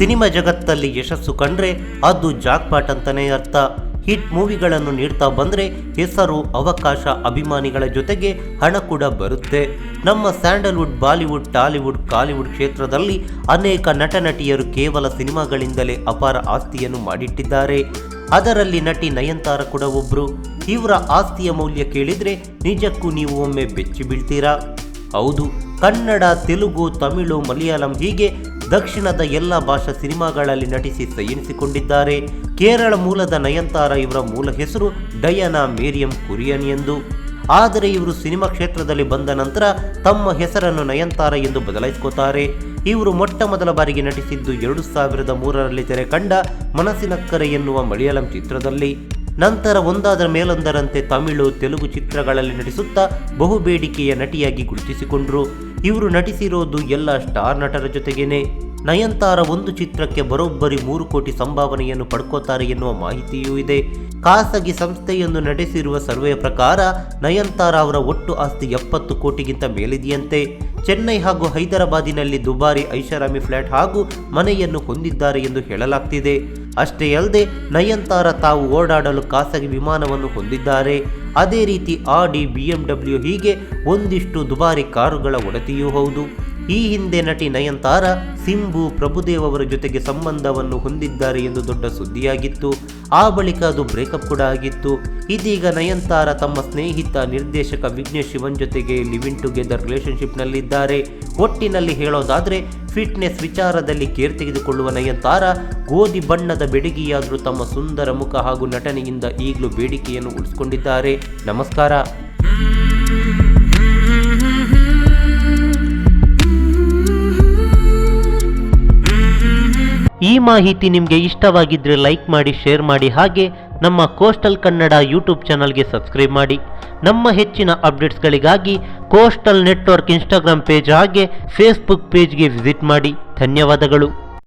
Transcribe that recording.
Cinema ಜಗತ್ತಲ್ಲಿ ಯಶಸ್ಸು ಕಂಡ್ರೆ ಅದು ಜಾಕ್ಪಾಟ್ ಅಂತಾನೆ ಅರ್ಥ. ಹಿಟ್ ಮೂವಿಗಳನ್ನು ನೀಡ್ತಾ ಬಂದರೆ ಹೆಸರು, ಅವಕಾಶ, ಅಭಿಮಾನಿಗಳ ಜೊತೆಗೆ ಹಣ ಕೂಡ ಬರುತ್ತೆ. ನಮ್ಮ ಸ್ಯಾಂಡಲ್ವುಡ್, ಬಾಲಿವುಡ್, ಟಾಲಿವುಡ್, ಕಾಲಿವುಡ್ ಕ್ಷೇತ್ರದಲ್ಲಿ ಅನೇಕ ನಟ ನಟಿಯರು ಕೇವಲ ಸಿನಿಮಾಗಳಿಂದಲೇ ಅಪಾರ ಆಸ್ತಿಯನ್ನು ಮಾಡಿಟ್ಟಿದ್ದಾರೆ. ಅದರಲ್ಲಿ ನಟಿ ನಯನತಾರ ಕೂಡ ಒಬ್ರು. ಇವರ ಆಸ್ತಿಯ ಮೌಲ್ಯ ಕೇಳಿದರೆ ನಿಜಕ್ಕೂ ನೀವು ಒಮ್ಮೆ ಬೆಚ್ಚಿ ಬೀಳ್ತೀರಾ. ಹೌದು, ಕನ್ನಡ, ತೆಲುಗು, ತಮಿಳು, ಮಲಯಾಳಂ ಹೀಗೆ ದಕ್ಷಿಣದ ಎಲ್ಲ ಭಾಷಾ ಸಿನಿಮಾಗಳಲ್ಲಿ ನಟಿಸಿ ಸೈನಿಸಿಕೊಂಡಿದ್ದಾರೆ. ಕೇರಳ ಮೂಲದ ನಯನತಾರ ಇವರ ಮೂಲ ಹೆಸರು ಡಯಾನಾ ಮೇರಿಯಂ ಕುರಿಯನ್ ಎಂದು. ಆದರೆ ಇವರು ಸಿನಿಮಾ ಕ್ಷೇತ್ರದಲ್ಲಿ ಬಂದ ನಂತರ ತಮ್ಮ ಹೆಸರನ್ನು ನಯನತಾರ ಎಂದು ಬದಲಾಯಿಸ್ಕೋತಾರೆ. ಇವರು ಮೊಟ್ಟ ಮೊದಲ ಬಾರಿಗೆ ನಟಿಸಿದ್ದು 2003ರಲ್ಲಿ ತೆರೆ ಕಂಡ ಮನಸ್ಸಿನಕ್ಕರೆ ಎನ್ನುವ ಮಲಯಾಳಂ ಚಿತ್ರದಲ್ಲಿ. ನಂತರ ಒಂದಾದ ಮೇಲೊಂದರಂತೆ ತಮಿಳು, ತೆಲುಗು ಚಿತ್ರಗಳಲ್ಲಿ ನಟಿಸುತ್ತಾ ಬಹುಬೇಡಿಕೆಯ ನಟಿಯಾಗಿ ಗುರುತಿಸಿಕೊಂಡ್ರು. ಇವರು ನಟಿಸಿರೋದು ಎಲ್ಲ ಸ್ಟಾರ್ ನಟರ ಜೊತೆಗೇನೆ. ನಯನತಾರ ಒಂದು ಚಿತ್ರಕ್ಕೆ ಬರೋಬ್ಬರಿ 3 ಕೋಟಿ ಸಂಭಾವನೆಯನ್ನು ಪಡ್ಕೋತಾರೆ ಎನ್ನುವ ಮಾಹಿತಿಯೂ ಇದೆ. ಖಾಸಗಿ ಸಂಸ್ಥೆಯೊಂದು ನಡೆಸಿರುವ ಸರ್ವೆಯ ಪ್ರಕಾರ ನಯನತಾರ ಅವರ ಒಟ್ಟು ಆಸ್ತಿ 70 ಕೋಟಿಗಿಂತ ಮೇಲಿದೆಯಂತೆ. ಚೆನ್ನೈ ಹಾಗೂ ಹೈದರಾಬಾದಿನಲ್ಲಿ ದುಬಾರಿ ಐಷಾರಾಮಿ ಫ್ಲಾಟ್ ಹಾಗೂ ಮನೆಯನ್ನು ಹೊಂದಿದ್ದಾರೆ ಎಂದು ಹೇಳಲಾಗ್ತಿದೆ. ಅಷ್ಟೇ ಅಲ್ಲದೆ ನಯನತಾರ ತಾವು ಓಡಾಡಲು ಖಾಸಗಿ ವಿಮಾನವನ್ನು ಹೊಂದಿದ್ದಾರೆ. ಅದೇ ರೀತಿ ಆಡಿ, BMW ಹೀಗೆ ಒಂದಿಷ್ಟು ದುಬಾರಿ ಕಾರುಗಳ ಒಡತಿಯೂ ಹೌದು. ಈ ಹಿಂದೆ ನಟಿ ನಯನತಾರ ಸಿಂಬು, ಪ್ರಭುದೇವ್ ಅವರ ಜೊತೆಗೆ ಸಂಬಂಧವನ್ನು ಹೊಂದಿದ್ದಾರೆ ಎಂದು ದೊಡ್ಡ ಸುದ್ದಿಯಾಗಿತ್ತು. ಆ ಬಳಿಕ ಅದು ಬ್ರೇಕಪ್ ಕೂಡ ಆಗಿತ್ತು. ಇದೀಗ ನಯನತಾರ ತಮ್ಮ ಸ್ನೇಹಿತ ನಿರ್ದೇಶಕ ವಿಘ್ನೇಶ್ ಶಿವನ್ ಜೊತೆಗೆ ಲಿವ್ ಇನ್ ಟುಗೆದರ್ ರಿಲೇಶನ್ಶಿಪ್ನಲ್ಲಿದ್ದಾರೆ. ಒಟ್ಟಿನಲ್ಲಿ ಹೇಳೋದಾದರೆ ಫಿಟ್ನೆಸ್ ವಿಚಾರದಲ್ಲಿ ಕೇರ್ ತೆಗೆದುಕೊಳ್ಳುವ ನಯನತಾರ ಗೋಧಿ ಬಣ್ಣದ ಬೆಡಗಿಯಾದರೂ ತಮ್ಮ ಸುಂದರ ಮುಖ ಹಾಗೂ ನಟನೆಯಿಂದ ಈಗಲೂ ಬೇಡಿಕೆಯನ್ನು ಉಳಿಸಿಕೊಂಡಿದ್ದಾರೆ. ನಮಸ್ಕಾರ. ಈ ಮಾಹಿತಿ ನಿಮಗೆ ಇಷ್ಟವಾಗಿದ್ದರೆ ಲೈಕ್ ಮಾಡಿ, ಶೇರ್ ಮಾಡಿ, ಹಾಗೆ ನಮ್ಮ ಕೋಸ್ಟಲ್ ಕನ್ನಡ ಯೂಟ್ಯೂಬ್ ಚಾನಲ್ಗೆ ಸಬ್ಸ್ಕ್ರೈಬ್ ಮಾಡಿ. ನಮ್ಮ ಹೆಚ್ಚಿನ ಅಪ್ಡೇಟ್ಸ್ಗಳಿಗಾಗಿ ಕೋಸ್ಟಲ್ ನೆಟ್ವರ್ಕ್ ಇನ್ಸ್ಟಾಗ್ರಾಮ್ ಪೇಜ್ ಹಾಗೆ ಫೇಸ್ಬುಕ್ ಪೇಜ್ಗೆ ವಿಸಿಟ್ ಮಾಡಿ. ಧನ್ಯವಾದಗಳು.